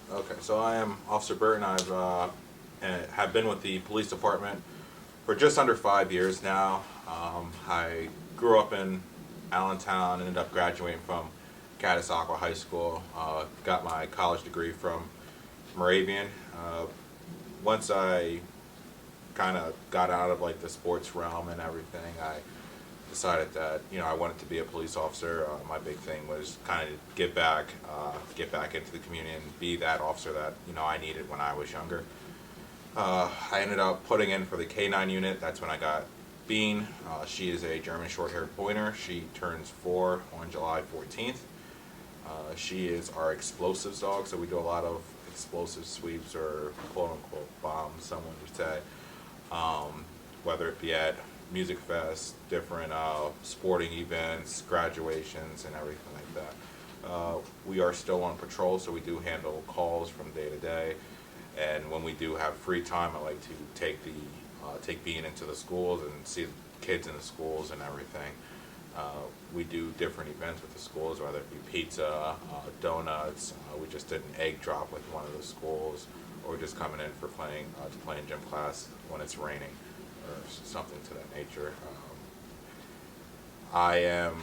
Okay, so I am Officer Burton. Have been with the police department for just under 5 years now. I grew up in Allentown, ended up graduating from Catasauqua High School. Got my college degree from Moravian. Once I kind of got out of like the sports realm and everything, I decided that I wanted to be a police officer. My big thing was kind of get back into the community and be that officer that I needed when I was younger. I ended up putting in for the K9 unit. That's when I got Bean. She is a German Shorthaired Pointer. She turns 4 on July 14th. She is our explosives dog, so we do a lot of explosive sweeps or quote-unquote bombs, someone would say, whether it be at music fest, different sporting events, graduations, and everything like that. We are still on patrol, so we do handle calls from day to day. And when we do have free time, I like to take Bean into the schools and see kids in the schools and everything. We do different events with the schools, whether it be pizza, donuts. We just did an egg drop with one of the schools, or just coming in for playing in gym class when it's raining, or something to that nature. I am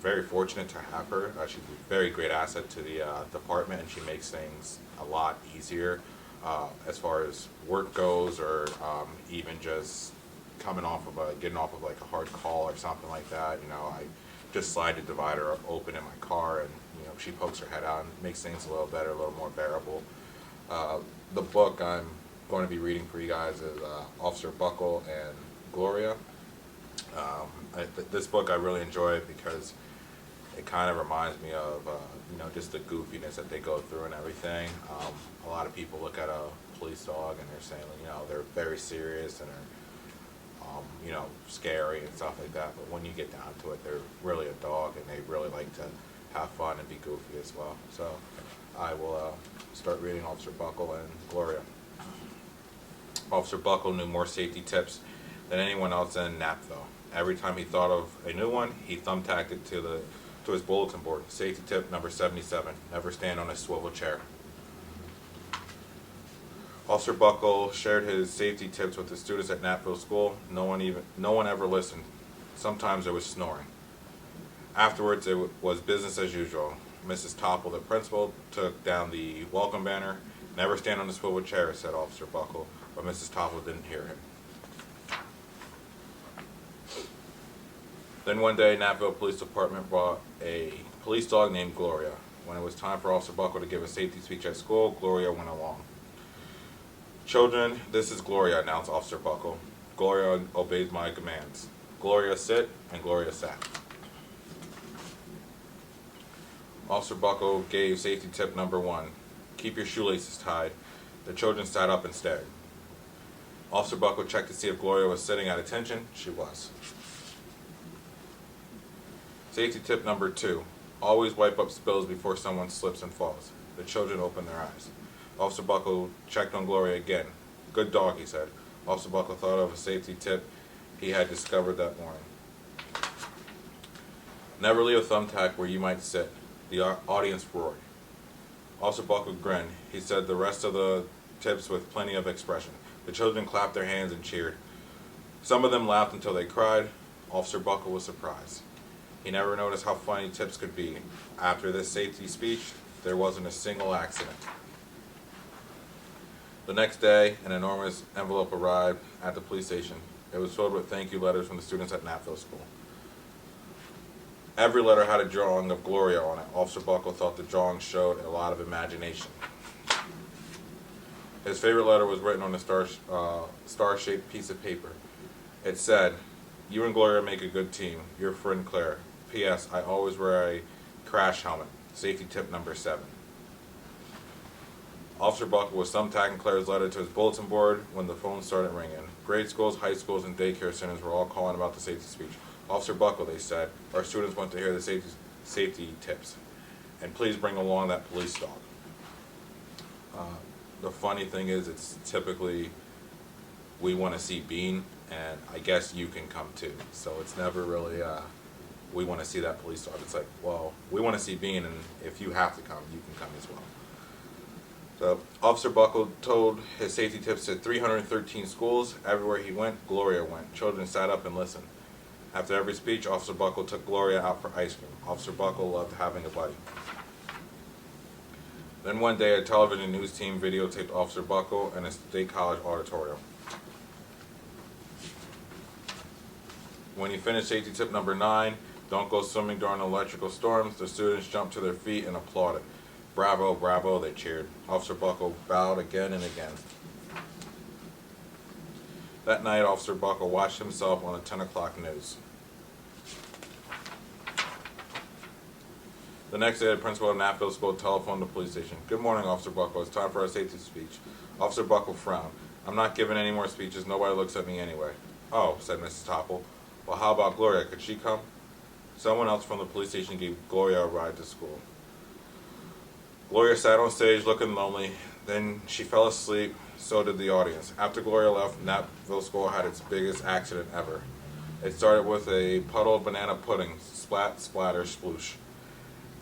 very fortunate to have her. She's a very great asset to the department, and she makes things a lot easier as far as work goes, or even just getting off of like a hard call or something like that. I just slide the divider open in my car, and she pokes her head out and makes things a little better, a little more bearable. The book I'm going to be reading for you guys is Officer Buckle and Gloria. This book I really enjoy because it kind of reminds me of just the goofiness that they go through and everything. A lot of people look at a police dog and they're saying they're very serious and are scary and stuff like that. But when you get down to it, they're really a dog, and they really like to have fun and be goofy as well. So I will start reading Officer Buckle and Gloria. Officer Buckle knew more safety tips than anyone else in Napville. Every time he thought of a new one, he thumbtacked it to his bulletin board. Safety tip number 77: never stand on a swivel chair. Officer Buckle shared his safety tips with the students at Napville School. No one ever listened. Sometimes there was snoring. Afterwards, it was business as usual. Mrs. Topple, the principal, took down the welcome banner. Never stand on a swivel chair, said Officer Buckle, but Mrs. Topple didn't hear him. Then one day, Napville Police Department brought a police dog named Gloria. When it was time for Officer Buckle to give a safety speech at school, Gloria went along. "Children, this is Gloria," announced Officer Buckle. "Gloria obeys my commands. Gloria, sit," and Gloria sat. Officer Buckle gave safety tip number 1: keep your shoelaces tied. The children sat up and stared. Officer Buckle checked to see if Gloria was sitting at attention. She was. Safety tip number 2: always wipe up spills before someone slips and falls. The children opened their eyes. Officer Buckle checked on Gloria again. "Good dog," he said. Officer Buckle thought of a safety tip he had discovered that morning. Never leave a thumbtack where you might sit. The audience roared. Officer Buckle grinned. He said the rest of the tips with plenty of expression. The children clapped their hands and cheered. Some of them laughed until they cried. Officer Buckle was surprised. He never noticed how funny tips could be. After this safety speech, there wasn't a single accident. The next day, an enormous envelope arrived at the police station. It was filled with thank you letters from the students at Napville School. Every letter had a drawing of Gloria on it. Officer Buckle thought the drawing showed a lot of imagination. His favorite letter was written on a star-shaped piece of paper. It said, "You and Gloria make a good team. Your friend Claire. P.S. I always wear a crash helmet. Safety tip number 7. Officer Buckle was thumbtacking Claire's letter to his bulletin board when the phone started ringing. Grade schools, high schools, and daycare centers were all calling about the safety speech. "Officer Buckle," they said, "our students want to hear the safety tips. And please bring along that police dog." The funny thing is, it's typically we want to see Bean, and I guess you can come too. So it's never really we want to see that police dog. It's like, well, we want to see Bean, and if you have to come, you can come as well. So Officer Buckle told his safety tips to 313 schools. Everywhere he went, Gloria went. Children sat up and listened. After every speech, Officer Buckle took Gloria out for ice cream. Officer Buckle loved having a buddy. Then one day, a television news team videotaped Officer Buckle in a state college auditorium. When he finished safety tip number 9, don't go swimming during electrical storms, the students jumped to their feet and applauded. Bravo, bravo, they cheered. Officer Buckle bowed again and again. That night, Officer Buckle watched himself on the 10 o'clock news. The next day, the principal of Nafville School telephoned the police station. Good morning, Officer Buckle. It's time for our safety speech. Officer Buckle frowned. I'm not giving any more speeches. Nobody looks at me anyway. Oh, said Mrs. Topple. Well, how about Gloria? Could she come? Someone else from the police station gave Gloria a ride to school. Gloria sat on stage looking lonely. Then she fell asleep. So did the audience. After Gloria left, Nafville School had its biggest accident ever. It started with a puddle of banana pudding. Splat, splatter, sploosh.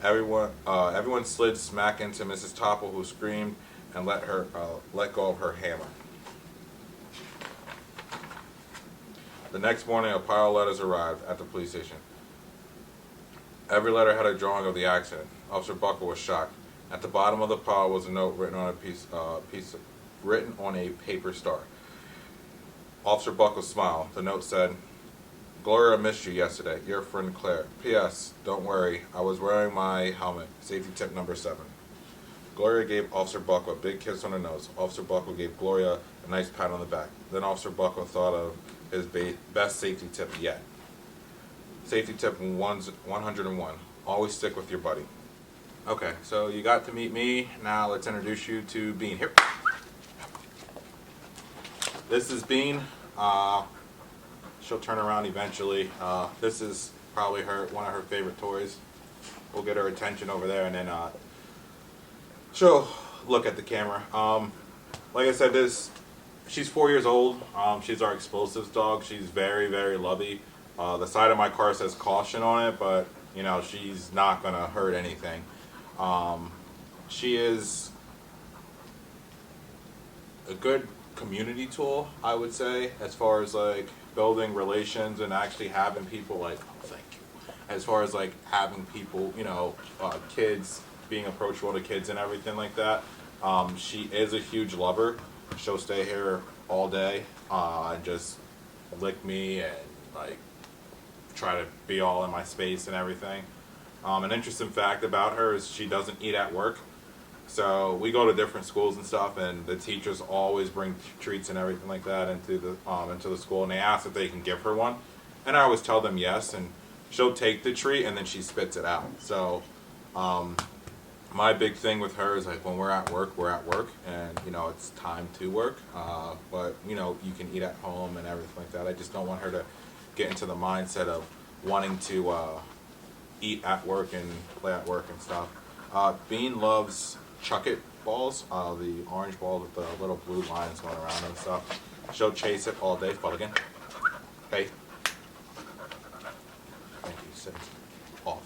Everyone slid smack into Mrs. Topple, who screamed and let go of her hammer. The next morning, a pile of letters arrived at the police station. Every letter had a drawing of the accident. Officer Buckle was shocked. At the bottom of the pile was a note written on a paper star. Officer Buckle smiled. The note said, Gloria missed you yesterday. Your friend Claire. P.S. Don't worry, I was wearing my helmet. Safety tip number 7. Gloria gave Officer Buckle a big kiss on the nose. Officer Buckle gave Gloria a nice pat on the back. Then Officer Buckle thought of his best safety tip yet. Safety tip 101. Always stick with your buddy. Okay, so you got to meet me. Now let's introduce you to Bean. Here. This is Bean. She'll turn around eventually. This is probably one of her favorite toys. We'll get her attention over there, and then she'll look at the camera. Like I said, she's 4 years old. She's our explosives dog. She's very, very lovey. The side of my car says caution on it, but you know, she's not gonna hurt anything. She is a good community tool, I would say, as far as like building relations and actually having people like, oh, thank you. As far as like having people, you know, kids, being approachable to kids and everything like that. She is a huge lover. She'll stay here all day and just lick me and like try to be all in my space and everything. An interesting fact about her is she doesn't eat at work. So we go to different schools and stuff, and the teachers always bring treats and everything like that into the school, and they ask if they can give her one, and I always tell them yes, and she'll take the treat and then she spits it out. So my big thing with her is like when we're at work, and you know it's time to work, but you know you can eat at home and everything like that. I just don't want her to get into the mindset of wanting to eat at work and play at work and stuff. Bean loves Chuck It balls, the orange balls with the little blue lines going around and stuff. She'll chase it all day. Fall again. Hey. Thank you. Sit. Off.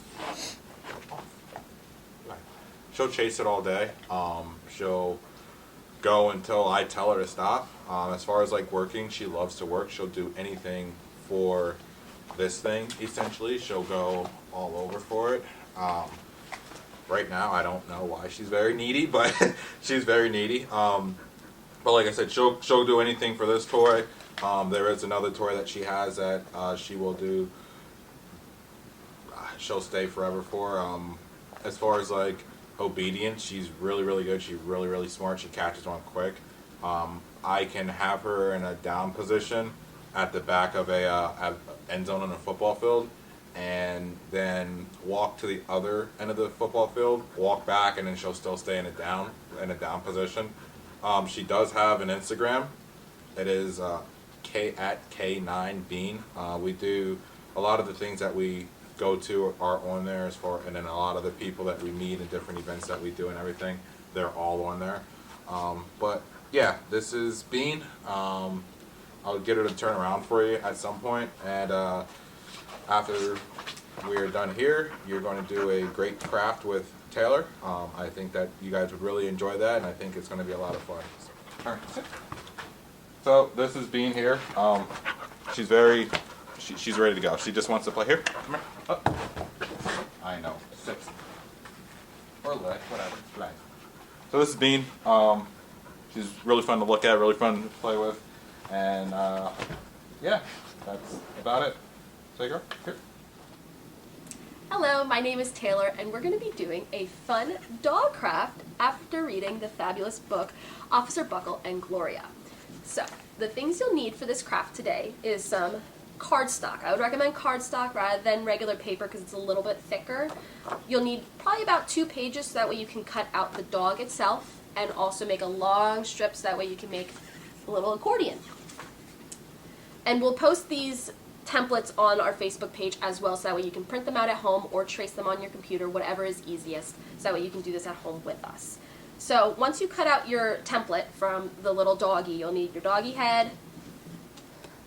Right. She'll chase it all day. She'll go until I tell her to stop. As far as like working, she loves to work. She'll do anything for this thing, essentially. She'll go all over for it. Right now, I don't know why she's very needy, but she's very needy. But like I said, she'll do anything for this toy. There is another toy that she has that she will do. She'll stay forever for. As far as like obedience, she's really, really good. She's really, really smart. She catches on quick. I can have her in a down position at the back of a end zone on a football field, and then walk to the other end of the football field, walk back, and then she'll still stay in a down position. She does have an Instagram. It is K9Bean. We do a lot of the things that we go to are on there, and then a lot of the people that we meet in different events that we do and everything, they're all on there. But yeah, this is Bean. I'll get her to turn around for you at some point, and after we're done here, you're going to do a great craft with Taylor. I think that you guys would really enjoy that, and I think it's going to be a lot of fun. All right, sit. So this is Bean here. She's she's ready to go. She just wants to play. Here, come here. Up. I know. Sit. Or lay, whatever. Lay. So this is Bean. She's really fun to look at, really fun to play with, and yeah, that's about it. So girl, here. Hello, my name is Taylor, and we're going to be doing a fun dog craft after reading the fabulous book, Officer Buckle and Gloria. So, the things you'll need for this craft today is some cardstock. I would recommend cardstock rather than regular paper because it's a little bit thicker. You'll need probably about 2 pages so that way you can cut out the dog itself and also make a long strip so that way you can make a little accordion. And we'll post these templates on our Facebook page as well, so that way you can print them out at home or trace them on your computer, whatever is easiest, so that way you can do this at home with us. So once you cut out your template from the little doggy, you'll need your doggy head,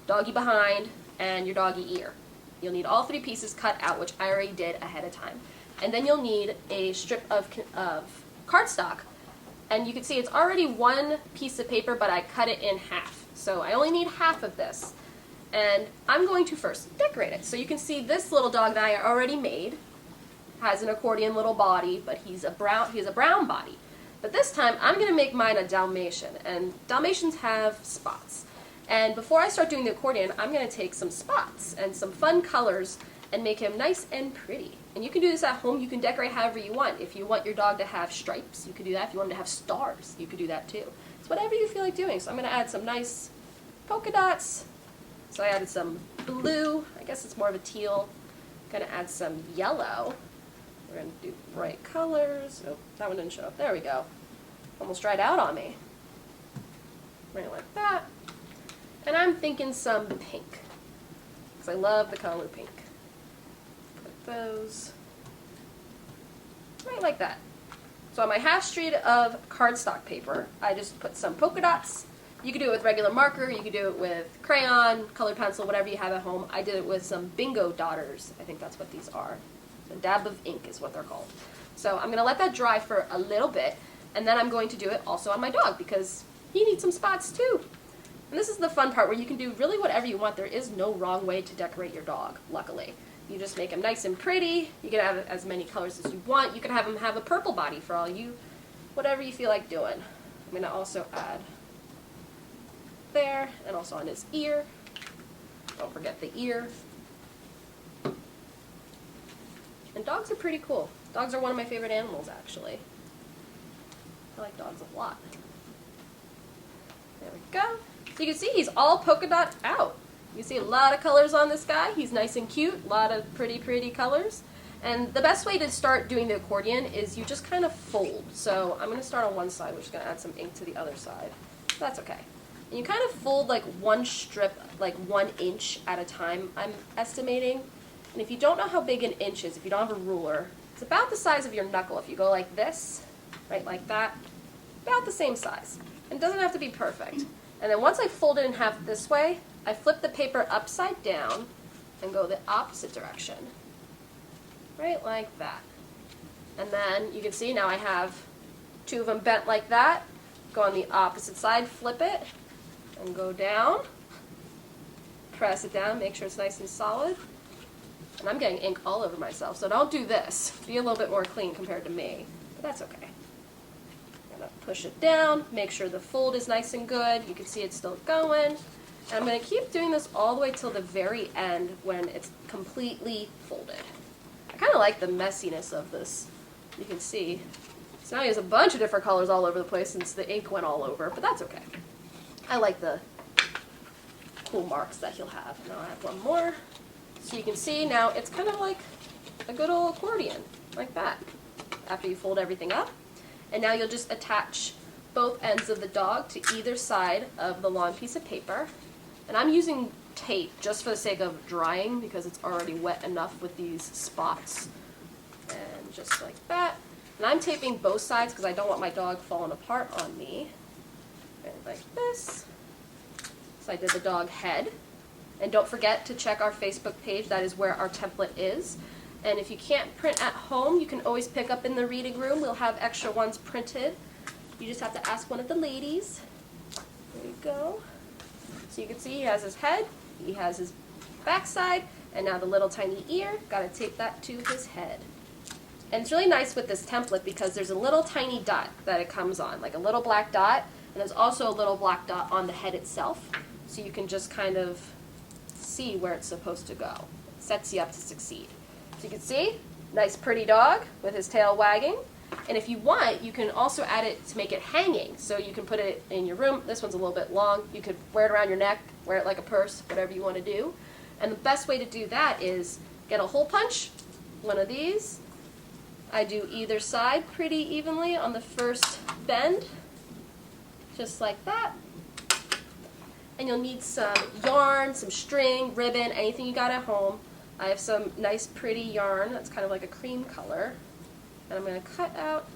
doggy behind, and your doggy ear. You'll need all 3 pieces cut out, which I already did ahead of time. And then you'll need a strip of cardstock, and you can see it's already 1 piece of paper, but I cut it in half. So I only need half of this. And I'm going to first decorate it. So you can see this little dog that I already made has an accordion little body, but he has a brown body. But this time I'm going to make mine a Dalmatian, and Dalmatians have spots. And before I start doing the accordion, I'm going to take some spots and some fun colors and make him nice and pretty. And you can do this at home. You can decorate however you want. If you want your dog to have stripes, you can do that. If you want him to have stars, you could do that too. It's whatever you feel like doing. So I'm going to add some nice polka dots. So I added some blue, I guess it's more of a teal. I'm going to add some yellow. We're going to do bright colors. Oh, that one didn't show up. There we go. Almost dried out on me. Right like that. And I'm thinking some pink, because I love the color pink. Put those right like that. So on my half sheet of cardstock paper, I just put some polka dots. You could do it with regular marker, you could do it with crayon, colored pencil, whatever you have at home. I did it with some bingo dotters. I think that's what these are. A dab of ink is what they're called. So I'm going to let that dry for a little bit, and then I'm going to do it also on my dog because he needs some spots too. And this is the fun part where you can do really whatever you want. There is no wrong way to decorate your dog, luckily. You just make him nice and pretty. You can have as many colors as you want. You can have him have a purple body for all you, whatever you feel like doing. I'm going to also add there, and also on his ear. Don't forget the ear. And dogs are pretty cool. Dogs are one of my favorite animals, actually. I like dogs a lot. There we go. So you can see he's all polka dot out. You see a lot of colors on this guy. He's nice and cute. A lot of pretty, pretty colors. And the best way to start doing the accordion is you just kind of fold. So I'm going to start on one side. We're just going to add some ink to the other side. That's okay. And you kind of fold like one strip, like 1 inch at a time, I'm estimating. And if you don't know how big an inch is, if you don't have a ruler, it's about the size of your knuckle. If you go like this, right, like that, about the same size. And it doesn't have to be perfect. And then once I fold it in half this way, I flip the paper upside down and go the opposite direction. Right, like that. And then you can see now I have 2 of them bent like that. Go on the opposite side, flip it, and go down, press it down, make sure it's nice and solid. And I'm getting ink all over myself, so don't do this. Be a little bit more clean compared to me, but that's okay. I'm going to push it down, make sure the fold is nice and good. You can see it's still going. And I'm going to keep doing this all the way till the very end when it's completely folded. I kind of like the messiness of this. You can see. So now he has a bunch of different colors all over the place since the ink went all over, but that's okay. I like the cool marks that he'll have. Now I have one more. So you can see now it's kind of like a good old accordion, like that, after you fold everything up. And now you'll just attach both ends of the dog to either side of the long piece of paper. And I'm using tape just for the sake of drying because it's already wet enough with these spots. And just like that. And I'm taping both sides because I don't want my dog falling apart on me. And like this. So I did the dog head. And don't forget to check our Facebook page. That is where our template is. And if you can't print at home, you can always pick up in the reading room. We'll have extra ones printed. You just have to ask one of the ladies. There you go. So you can see he has his head, he has his backside, and now the little tiny ear. Got to tape that to his head. And it's really nice with this template because there's a little tiny dot that it comes on, like a little black dot, and there's also a little black dot on the head itself. So you can just kind of see where it's supposed to go. It sets you up to succeed. So you can see, nice pretty dog with his tail wagging. And if you want, you can also add it to make it hanging. So you can put it in your room. This one's a little bit long. You could wear it around your neck, wear it like a purse, whatever you want to do. And the best way to do that is get a hole punch, one of these. I do either side pretty evenly on the first bend, just like that. And you'll need some yarn, some string, ribbon, anything you got at home. I have some nice pretty yarn that's kind of like a cream color. And I'm going to cut out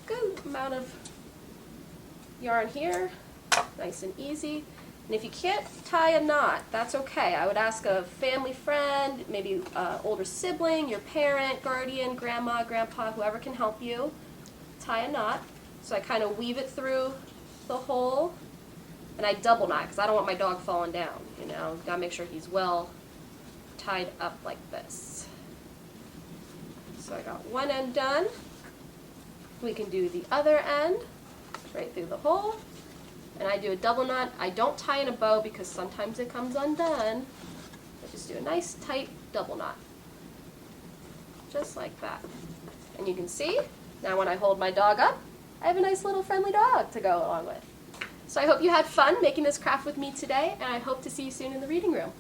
a good amount of yarn here, nice and easy. And if you can't tie a knot, that's okay. I would ask a family friend, maybe an older sibling, your parent, guardian, grandma, grandpa, whoever can help you tie a knot. So I kind of weave it through the hole, and I double knot because I don't want my dog falling down. You know, gotta make sure he's well tied up like this. So I got one end done. We can do the other end right through the hole. And I do a double knot. I don't tie in a bow because sometimes it comes undone. I just do a nice tight double knot. Just like that. And you can see, now when I hold my dog up, I have a nice little friendly dog to go along with. So I hope you had fun making this craft with me today, and I hope to see you soon in the reading room.